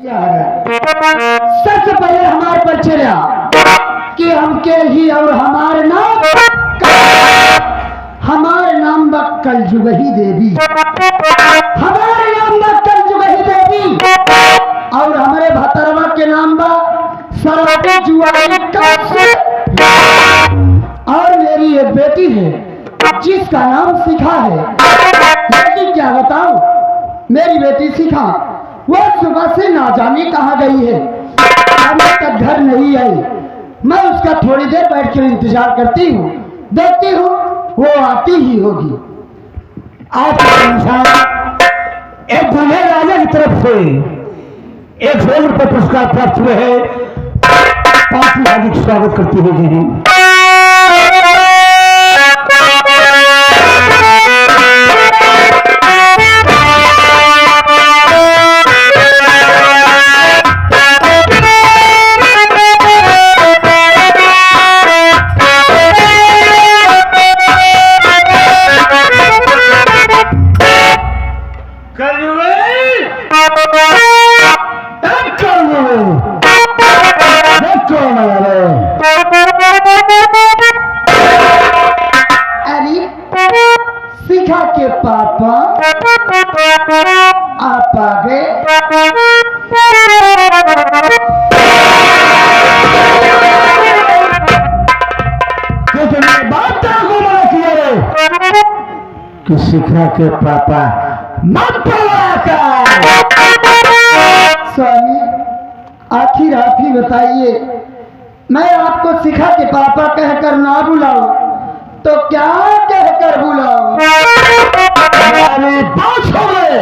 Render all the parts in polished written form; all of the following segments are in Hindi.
सबसे पहले हमारे पर चला कि हमके ही और हमारे नाम बक्कल जुगही देवी, हमारे नाम बक्कल जुगही देवी और हमारे भतरवा के नाम बा सरस्वती जुआई और मेरी एक बेटी है जिसका नाम शिखा है। लेकिन क्या बताऊं, मेरी बेटी शिखा वो सुबह से ना जाने कहाँ गई है, अभी तक घर नहीं आई। मैं उसका थोड़ी देर बैठकर इंतजार करती हूँ, देखती हूँ वो आती ही होगी। आज एक दूल्हे राजा की तरफ से 100 रुपये पुरस्कार प्राप्त हुए हैं। 5 हार्दिक स्वागत करती है जी। शिखा के पापा आप आ गए। बात को मना किया रे कि शिखा के पापा मत स्वामी, आखिर आप ही बताइए, मैं आपको शिखा के पापा कहकर ना बुलाऊं तो क्या कहकर बुलाऊं? अरे बात हो गए।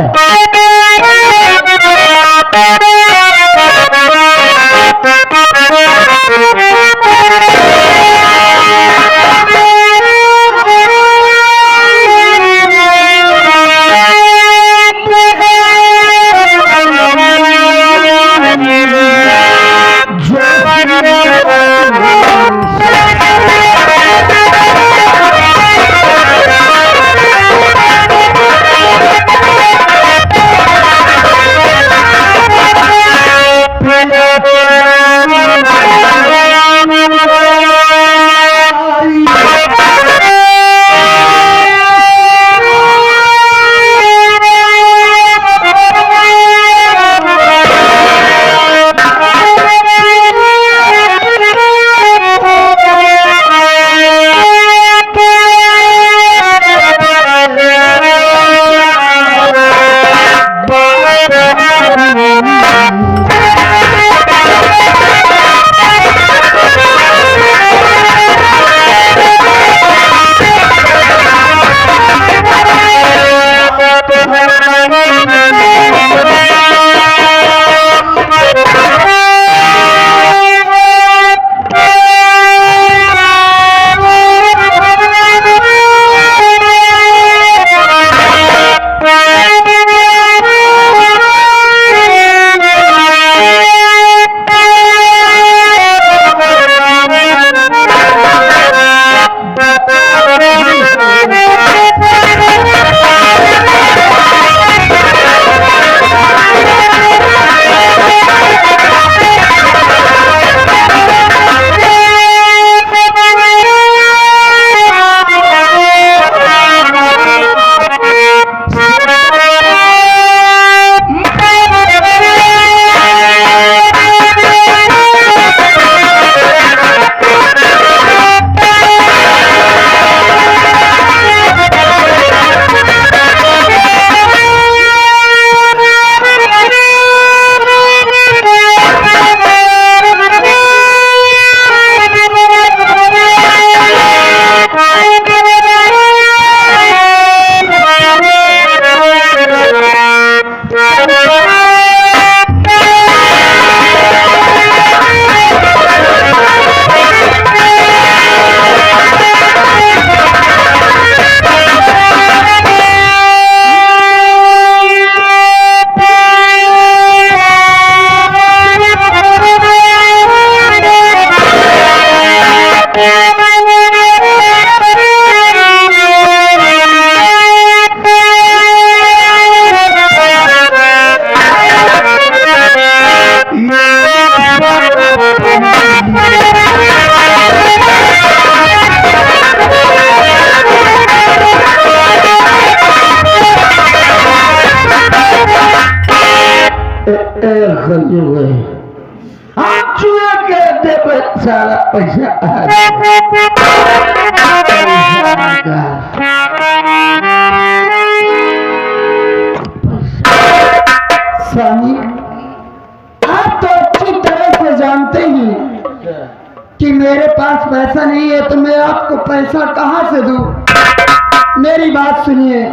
जुए आप जुए के देवे सारा पैसा आ स्वामी, आप तो अच्छी तरह से जानते ही कि मेरे पास पैसा नहीं है, तो मैं आपको पैसा कहाँ से दूं? मेरी बात सुनिए।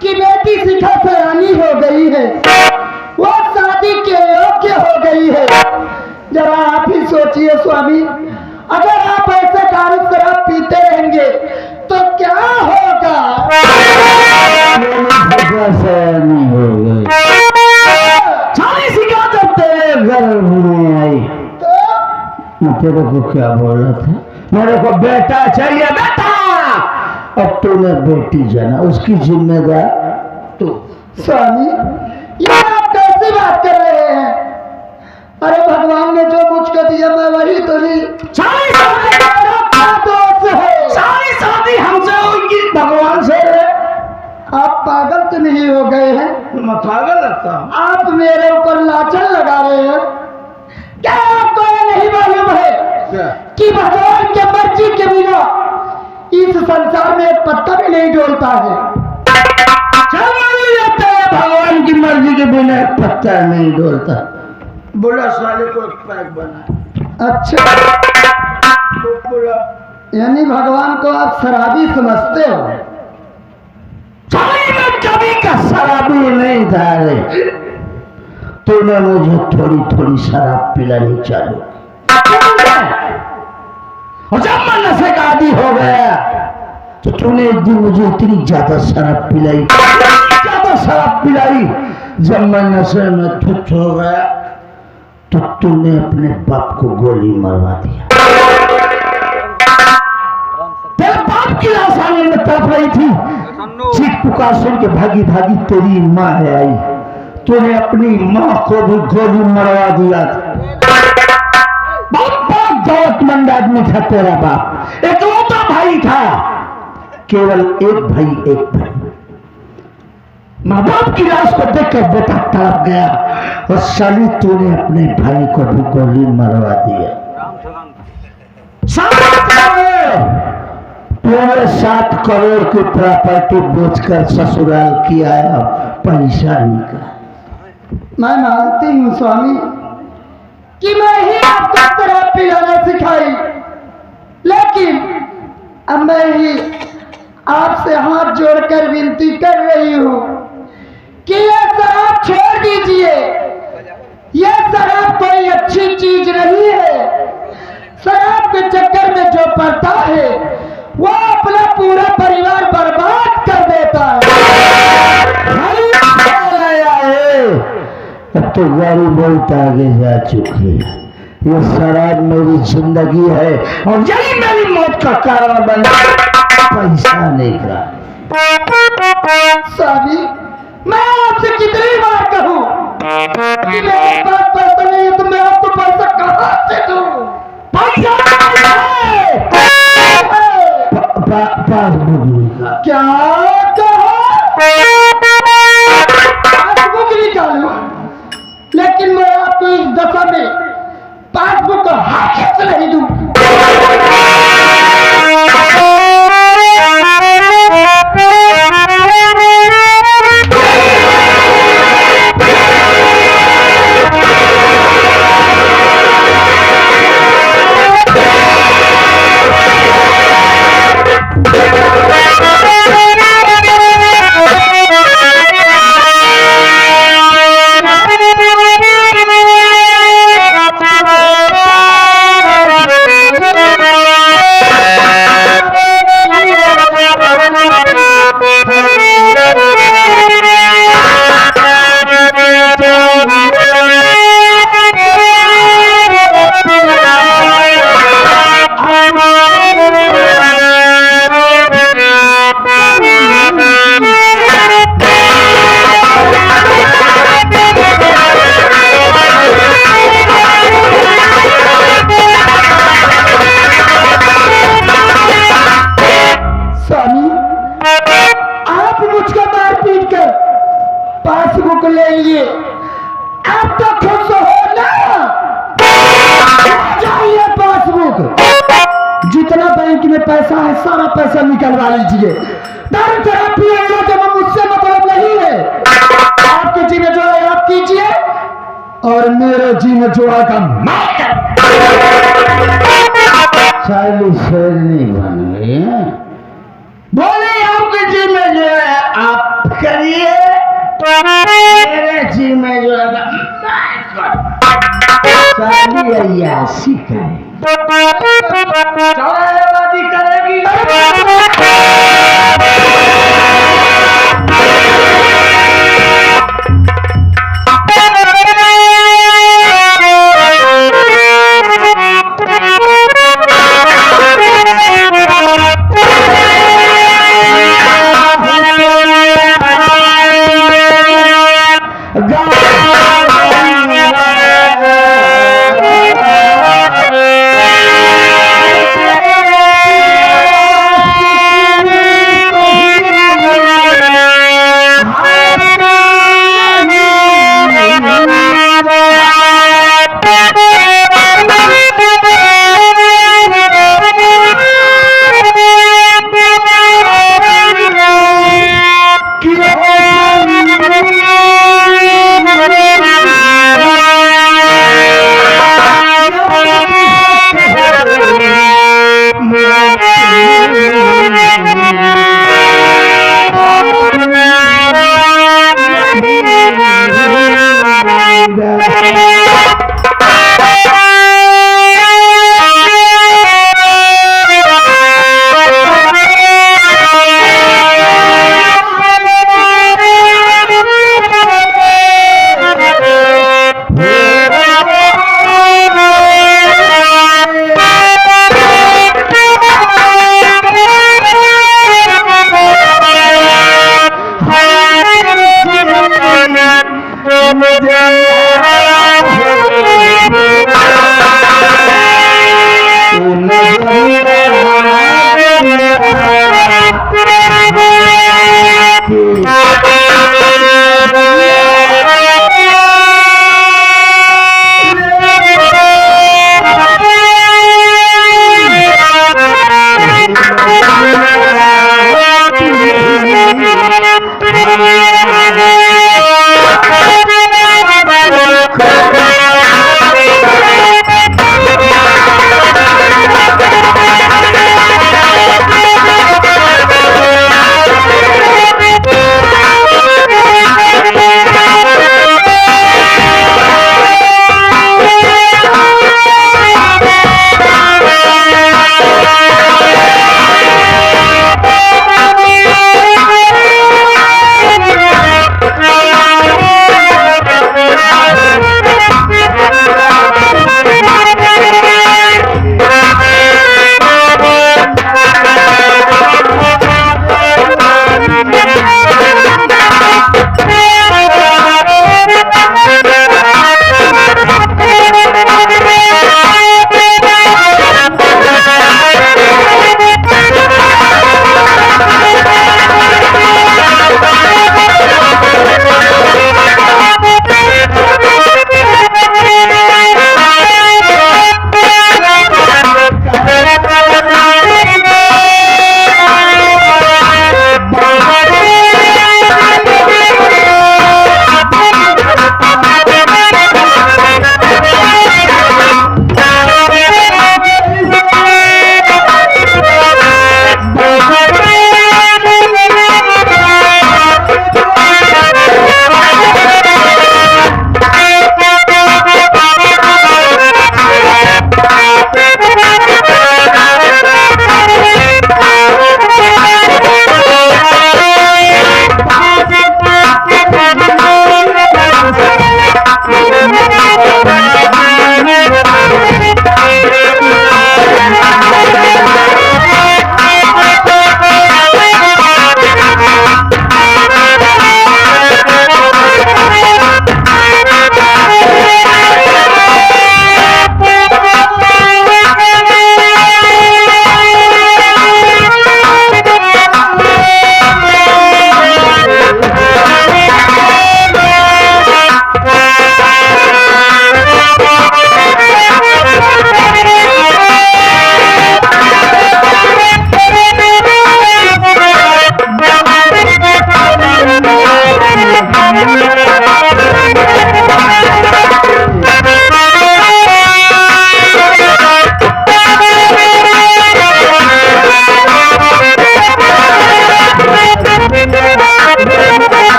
कि बेटी शिखा सयानी हो गई है, वो शादी के योग्य हो गई है। जरा आप ही सोचिए स्वामी, अगर आप ऐसे दारू शराब पीते रहेंगे तो क्या होगा? सयानी हो गई, शादी शिखा जब तेरे घर में आई तो मैं तेरे को क्या बोल रहा था? मेरे को बेटा चाहिए, बेटा। अब तूने बेटी जाना, उसकी जिम्मेदार तू। स्वामी, ये आप कैसी बात कर रहे हैं? अरे भगवान ने जो मुझको दिया मैं वही तो ली। सारी शादी हमसे होगी, भगवान से। आप पागल तो नहीं हो गए हैं? मैं पागल लगता हूँ? आप मेरे ऊपर लाछन लगा रहे हैं। क्या आपको ये नहीं मालूम है कि भगवान के मर्जी के बिना इस संसार में एक पत्ता भी नहीं डोलता है? भगवान की मर्जी के बिना एक पत्ता नहीं डोलता। बोला साले को एक पैक बना। अच्छा, तो बोला यानी भगवान को आप शराबी समझते हो? में कभी का शराबी नहीं था रे। तूने मुझे थोड़ी थोड़ी शराब पिलानी चालू, और जब मैं नशे का आदी हो गया तो तूने एक दिन मुझे इतनी ज्यादा शराब पिलाई, जब मैं नशे में धुत हो गया तो तूने अपने बाप को गोली मरवा दिया। तेरे बाप की लाश आने में तड़प रही थी, चीख पुकार सुन के भागी भागी तेरी माँ है आई, तूने अपनी माँ को भी गोली मरवा दिया था। बहुत दौलतमंद आदमी था तेरा बाप, एकलौता भाई था, केवल एक भाई। माँ बाप की लाश को देखकर बेटा तड़प गया, और साली तूने अपने भाई को भी गोली मरवा दिया। पूरे 7 करोड़ की प्रॉपर्टी बेचकर ससुराल की आया पैसा निकाल। मैं मानती हूँ स्वामी कि मैं ही आपको शराब पिलाना सिखाई, लेकिन अब मैं ही आपसे हाथ जोड़कर विनती कर रही हूँ कि ये शराब अब तो गाड़ी बहुत आगे जा चुकी है। ये शराब मेरी जिंदगी है और यही मेरी मौत का कारण बना। पैसा नहीं का स्वामी, मैं आपसे कितनी बार कहूं कि मेरे पास पैसा नहीं है, तो मैं आपको पैसा कहां से दूं? पैसा पासबुक का क्या कहा? पासबुक निकालूं? लेकिन मैं आपको इस दशा में पासबुक का हाथ से नहीं दूं। पासबुक ले लिए, अब तो खुश हो ना? चाहिए पासबुक, जितना बैंक में पैसा है सारा पैसा निकलवा लीजिए। दारू शराब पिएगा जब मुझसे मतलब नहीं है। आपके जी में जो है आप कीजिए और मेरे जी में जो आएगा मैं। साली शेरनी बन गई है। बोले आपके जी में जो है आप करिए, मेरे जी में जो है साली अय्याशी करे, चौराहेबाजी करेगी।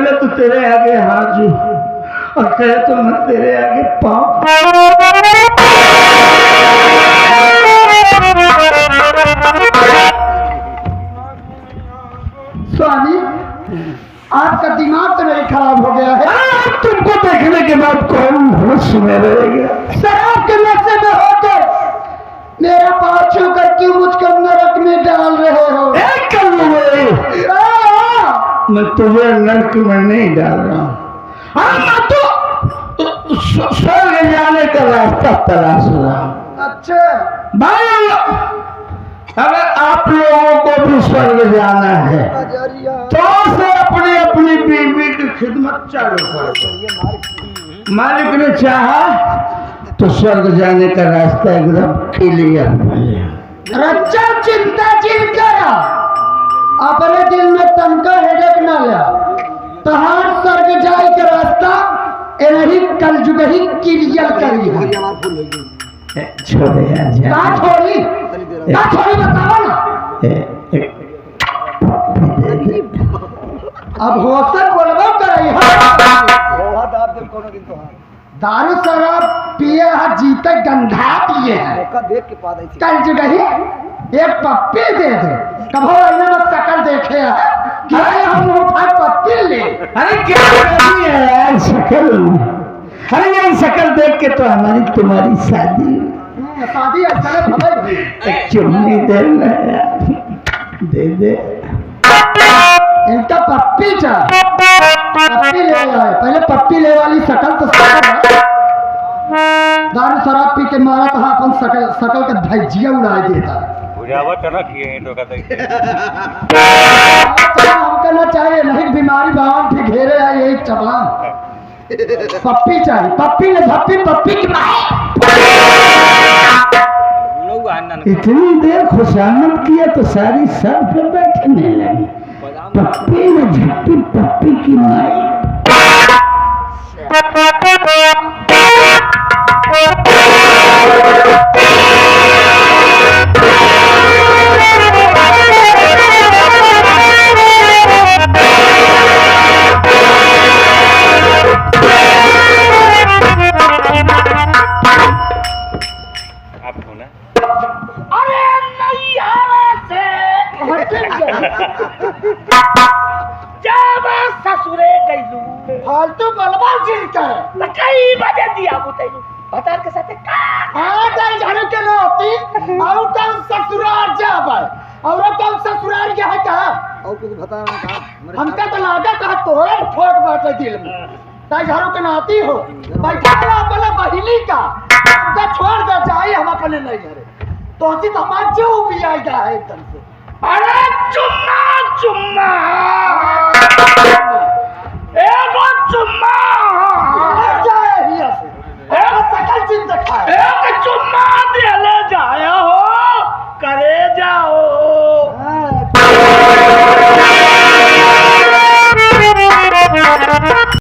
बोले तो तेरे आगे हाथ जो और कहे तो मैं तेरे आगे पाँव। स्वामी आपका दिमाग तो नहीं खराब हो गया है? तुमको देखने के बाद कौन होश में रहेगा? शराब के नशे में होकर मेरा पाँव छूकर क्यों मुझको नरक में डाल रहे हो? मैं तुझे नरक में नहीं डाल रहा हूँ। हाँ, मैं तो स्वर्ग जाने का रास्ता तलाश रहा हूँ। अच्छा भाई, अगर आप लोगों को भी स्वर्ग जाना है तो से अपनी अपनी बीवी की खिदमत चालू करो। मालिक ने चाहा तो स्वर्ग जाने का रास्ता एकदम क्लियर है। रज्जा चिंता चिन करा, अपने दिल में तनका हेडेक न लिया। तहार स्वर्ग जाए का रास्ता एनही कल जुग ही क्लियर करी है। छोड़े यार, का छोड़ी बताओ ना। अब होकर बोलबो करे दारू शराब पिए है, जीते गंधा पिए है। कल जुग ही एक पप्पी दे दे, कभो इन्हें शकल देखे है कि हम उठा पप्पी ले। अरे क्या है यार शकल? अरे यार शकल देख के तो हमारी तुम्हारी शादी ऐसा एक चुम्मी दे दे इनका पप्पी चाहिए, पप्पी ले आए। पहले पप्पी ले वाली शकल तो दारू शराब पी के मारा तो अपन शकल का भजिया उड़ा देता। हमको ना चाहिए, नहीं बीमारी बावन फिर घेरे आई यही चबान। पप्पी चाहिए, पप्पी ने धप्पी पप्पी की इतनी देर खुशामद किया तो सारी सर पे बैठने लगी। पप्पी ने झप्पी पप्पी की माई। फालतू बलबा जिन कर कई बजे दिया बुतैलू बता के साथे का आ जाने के न होती और कल ससुराल जाबे और कल ससुराल के है का और कुछ बता रहा का हमका तो लागा का तोरे ठोक बाटे दिल में ताई घरों के नाती हो बैठा ला अपने बहिनी का हमका छोड़ दे जाए हम अपने नहीं घरे तो हसी तो हमार जो भी आएगा है एकदम से। अरे चुम्मा चुम्मा एगो चुम्मा